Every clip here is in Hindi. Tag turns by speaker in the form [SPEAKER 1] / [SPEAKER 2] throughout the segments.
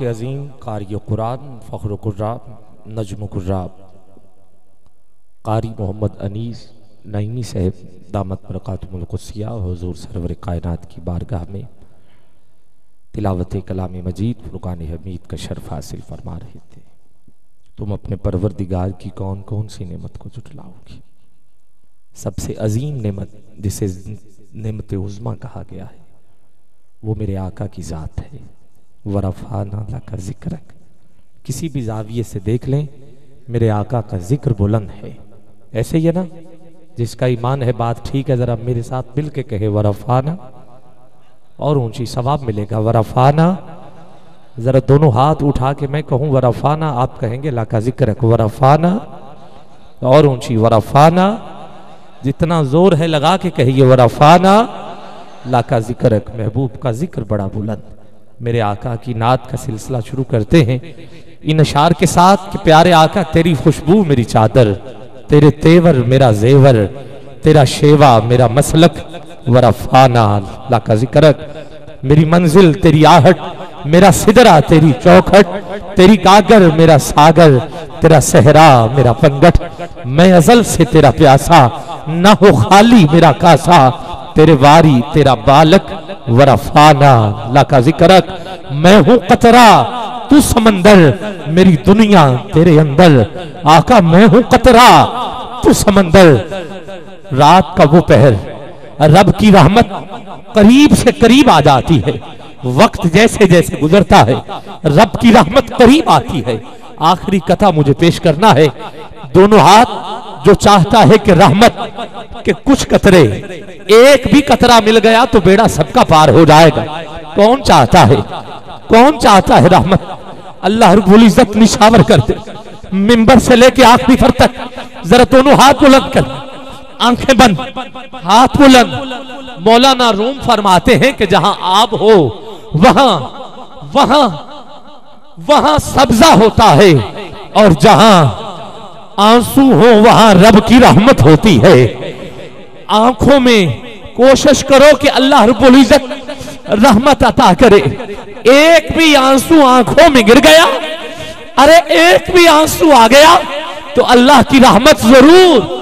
[SPEAKER 1] के अजीम कारी कुरान फ़ख्र कुर्राब नजम कुर्राब कारी मोहम्मद अनीस नईमी साहब दामत बरकातुहुल क़ुद्सिया हुज़ूर सरवर कायनात की बारगाह में तिलावत कलाम मजीद फ़ुरक़ान हमीद का शर्फ हासिल फरमा रहे थे। तुम अपने परवरदिगार की कौन कौन सी नेमत को जुटलाओगे। सबसे अजीम नेमत जिसे नेमत उज़्मा कहा गया है वो मेरे आका की ज़ात है। वरफ़ाना लका ज़िक्रक, किसी भी जाविये से देख लें मेरे आका का जिक्र बुलंद है। ऐसे ही है ना, जिसका ईमान है बात ठीक है, जरा मेरे साथ मिल के कहे वरफ़ाना, और ऊंची सवाब मिलेगा। वरफ़ाना, जरा दोनों हाथ उठा के मैं कहूँ वरफ़ाना, आप कहेंगे लका ज़िक्रक। वरफ़ाना और ऊंची वरफ़ाना, जितना जोर है लगा के कहिए वरफ़ाना लका ज़िक्रक। महबूब का जिक्र बड़ा बुलंद। मेरे आका की नात का सिलसिला शुरू करते हैं इन अशार के साथ कि प्यारे आका तेरी खुशबू मेरी चादर, तेरे तेवर मेरा जेवर, तेरा शेवा मेरा मसलक। वरफ़ाना लका ज़िक्रक, मेरी मंजिल तेरी आहट, मेरा सिदरा तेरी चौखट, तेरी गागर मेरा सागर, तेरा सहरा मेरा पंगठ। मैं अज़ल से तेरा प्यासा, ना हो खाली मेरा कासा, तेरे वारी तेरा बालक। वरफ़ाना लका ज़िक्रक, मैं हूँ कतरा तू समंदर, मेरी दुनिया तेरे अंदर। आका मैं हूँ कतरा तू समंदर। रात का वो पहर रब की रहमत करीब से करीब आ जाती है। वक्त जैसे जैसे गुजरता है रब की रहमत करीब आती है। आखिरी कथा मुझे पेश करना है। दोनों हाथ जो चाहता है कि रहमत के कुछ कतरे, एक भी कतरा मिल गया तो बेड़ा सबका पार हो जाएगा। कौन चाहता है, कौन चाहता है रहमत। अल्लाह रब्बुल इज्जत निशावर कर दे मिंबर से लेके आखिरी फर तक। जरा दोनों हाथ बुलंद कर, आंखें बंद, हाथ बुलंद। मौलाना रूम फरमाते हैं कि जहां आब हो वहां वहां वहां सब्जा होता है, और जहां आंसू हो वहां रब की रहमत होती है। आंखों में कोशिश करो कि अल्लाह रब्बुल इज्जत रहमत अता करे। एक भी आंसू आंखों में गिर गया, अरे एक भी आंसू आ गया तो अल्लाह की रहमत जरूर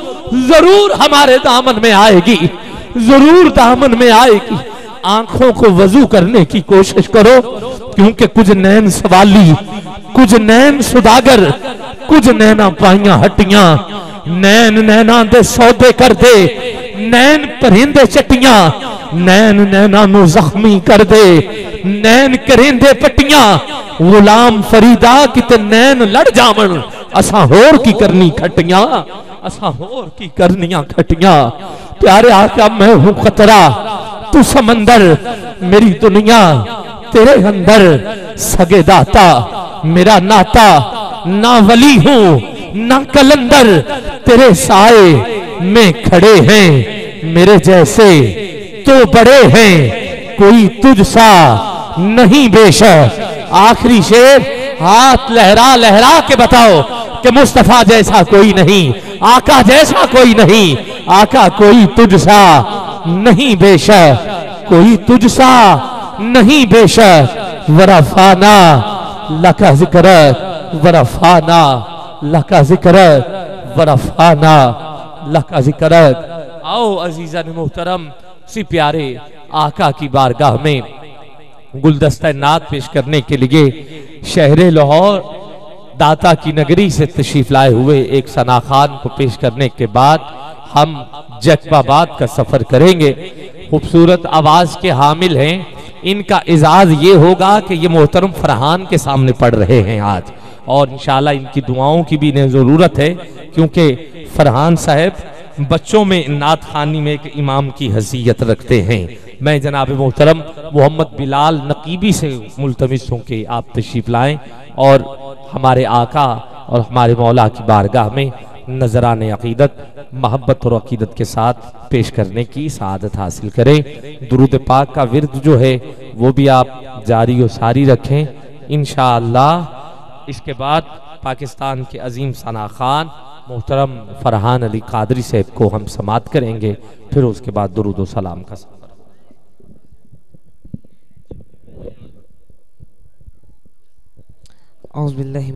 [SPEAKER 1] जरूर हमारे दामन में आएगी, जरूर दामन में आएगी। आंखों को वजू करने की कोशिश करो, क्योंकि कुछ नैन सवाली, कुछ नैन सुदागर, कुछ नैना पाइया हट्टियां। नैन नैना दे सौदे कर दे, नैन परिंदे चट्टियां, नैन नैना नु जख्मी कर दे, नैन करेंदे पट्टियां। गुलाम फरीदा किते नैन लड़ जावन, असा होर की करनी खट्टियां, असा होर की करनियां खट्टियां। प्यारे आका मैं हूं खतरा तू समंदर, मेरी दुनिया तेरे अंदर। सगे दाता मेरा नाता, ना वली हूं ना कलंदर, तेरे साए में खड़े हैं मेरे जैसे तो बड़े हैं, कोई तुझ सा नहीं बेशक। आखिरी शेर, हाथ लहरा लहरा के बताओ कि मुस्तफा जैसा कोई नहीं, आका जैसा कोई नहीं, आका कोई तुझ सा नहीं बेशक, कोई तुझ सा नहीं बेशक। वरफ़ाना लका ज़िक्रक, वरफ़ाना लका ज़िक्रक, वरफ़ाना लका ज़िक्रक। आओ अजीज़ान मोहतरम, सी प्यारे आका की बारगाह में गुलदस्ता नात पेश करने के लिए शहर लाहौर दाता की नगरी से तशरीफ लाए हुए एक सना खान को पेश करने के बाद हम जैकबाबाद का सफर करेंगे। खूबसूरत आवाज के हामिल हैं। इनका इजाज ये होगा कि ये मोहतरम फरहान के सामने पढ़ रहे हैं आज, और इंशाल्लाह इनकी दुआओं की भी इन्हें जरूरत है, क्योंकि फरहान साहब बच्चों में नात खानी में एक इमाम की हैसियत रखते हैं। मैं जनाब मोहतरम मोहम्मद बिलाल नकीबी से मुल्तमिस हूँ कि आप तशरीफ लाएं और हमारे आका और हमारे मौला की बारगाह में नजराने अकीदत, मोहब्बत और अकीदत के साथ पेश करने की सआदत हासिल करें। दुरूद पाक का विर्द जो है वो भी आप जारी व सारी रखें इंशाअल्लाह। इसके बाद पाकिस्तान के अजीम सना खान मोहतरम फरहान अली कादरी साहब को हम समात करेंगे, फिर उसके बाद दुरूद व सलाम का सफर।
[SPEAKER 2] औज़ुबिल्लाहि